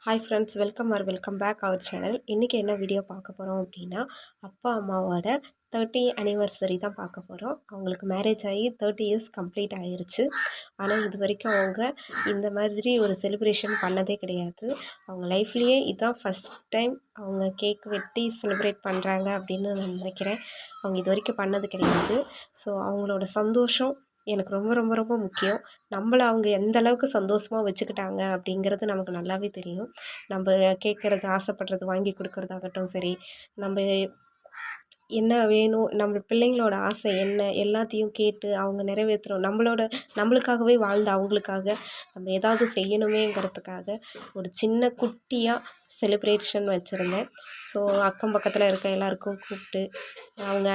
Hi friends, welcome back our channel. இன்றைக்கி என்ன video பார்க்க போகிறோம் அப்படின்னா, அப்பா அம்மாவோட 30 அனிவர்சரி தான் பார்க்க போகிறோம். அவங்களுக்கு மேரேஜ் ஆகி 30 இயர்ஸ் கம்ப்ளீட் ஆகிருச்சு. ஆனால் இது வரைக்கும் அவங்க இந்த மாதிரி ஒரு செலிப்ரேஷன் பண்ணதே கிடையாது. அவங்க லைஃப்லேயே இதுதான் ஃபஸ்ட் டைம் அவங்க கேக் வெட்டி செலிப்ரேட் பண்ணுறாங்க அப்படின்னு நான் நினைக்கிறேன். அவங்க இது வரைக்கும் பண்ணது கிடையாது. ஸோ அவங்களோட சந்தோஷம் எனக்கு ரொம்ப ரொம்ப ரொம்ப முக்கியம். நம்மளை அவங்க எந்த அளவுக்கு சந்தோஷமாக வச்சுக்கிட்டாங்க அப்படிங்கிறது நமக்கு நல்லாவே தெரியும். நம்ம கேட்குறது, ஆசைப்படுறது வாங்கி கொடுக்குறதாகட்டும் சரி, நம்ம என்ன வேணும், நம்ம பிள்ளைங்களோட ஆசை என்ன எல்லாத்தையும் கேட்டு அவங்க நிறைவேற்றுறோம். நம்மளுக்காகவே வாழ்ந்த அவங்களுக்காக நம்ம ஏதாவது செய்யணுமேங்கிறதுக்காக ஒரு சின்ன குட்டியாக செலிப்ரேஷன் வச்சுருந்தேன். ஸோ அக்கம் பக்கத்தில் இருக்க எல்லாருக்கும் கூப்பிட்டு அவங்க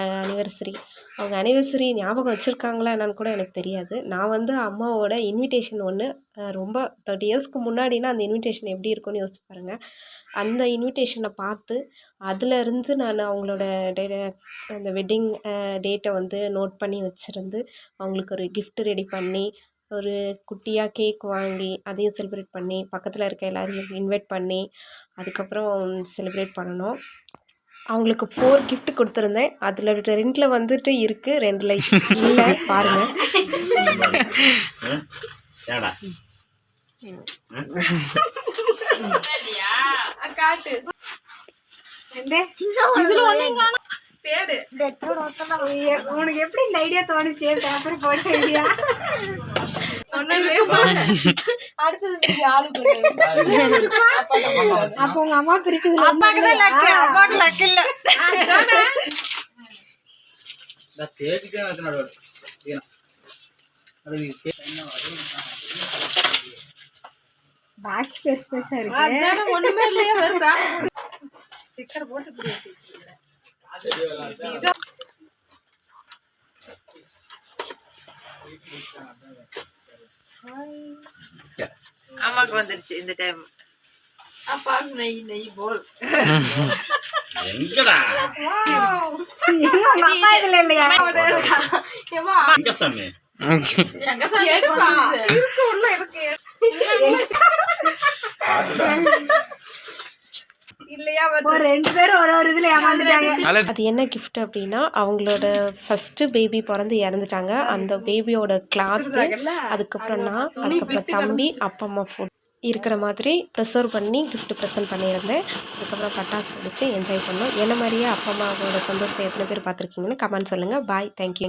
அனிவர்சரி ஞாபகம் வச்சுருக்காங்களா என்னன்னு கூட எனக்கு தெரியாது. நான் அம்மாவோட இன்விடேஷன் ஒன்று ரொம்ப 30 இயர்ஸ்க்கு முன்னாடினா அந்த இன்விடேஷன் எப்படி இருக்கும்னு யோசிச்சு பாருங்கள். அந்த இன்விடேஷனை பார்த்து அதிலருந்து நான் அவங்களோட அந்த வெட்டிங் டேட்டை நோட் பண்ணி வச்சுருந்து அவங்களுக்கு ஒரு கிஃப்ட் ரெடி பண்ணி ஒரு குட்டியாக கேக் வாங்கி அதையும் செலிப்ரேட் பண்ணி பக்கத்தில் இருக்க எல்லாரையும் இன்வைட் பண்ணி அதுக்கப்புறம் செலிப்ரேட் பண்ணணும். அவங்களுக்கு 4 gift கொடுத்துருந்தேன். அதில் 2 இருக்குது, 2 இல்லை. பாருங்கள். உனக்கு எப்படி இந்த ஐடியா தோணுச்சு? பேப்பர் போட்ட ஐடியா அப்ப உங்க அம்மா பிரிச்சது அப்பாக்குதான் லக்கு, அப்பாக்கு லக்கு இல்ல. பாக்ஸ் பெருசா இருக்கு. ஒண்ணுமே இல்லையா? வருதா ஸ்டிக்கர் போட்டு அம்மாக்கு வந்துருச்சு இந்த டைம். அப்பாக்கு நெய் போல். எங்கடா அப்பா இதுல இல்லையா? எங்க சாமி எடுப்பா இருக்கு, உள்ள இருக்கு. ஒரு 2 பேரும் ஒரு இதுல ஏமாந்துட்டாங்க. அது என்ன கிஃப்ட் அப்படின்னா, அவங்களோட ஃபஸ்ட்டு பேபி பிறந்து இறந்துட்டாங்க. அந்த பேபியோட கிளாத்து, அதுக்கப்புறம் தம்பி, அப்பா அம்மா ஃபோட்டோ இருக்கிற மாதிரி ப்ரிசர்வ் பண்ணி கிஃப்ட் ப்ரெசென்ட் பண்ணியிருந்தேன். அதுக்கப்புறம் பட்டாசு வெடித்து என்ஜாய் பண்ணோம். என்ன மாதிரியே அப்பா அம்மாவோட சந்தோஷத்தை எத்தனை பேர் பார்த்துருக்கீங்கன்னு கமெண்ட் சொல்லுங்கள். பாய், தேங்க்யூ.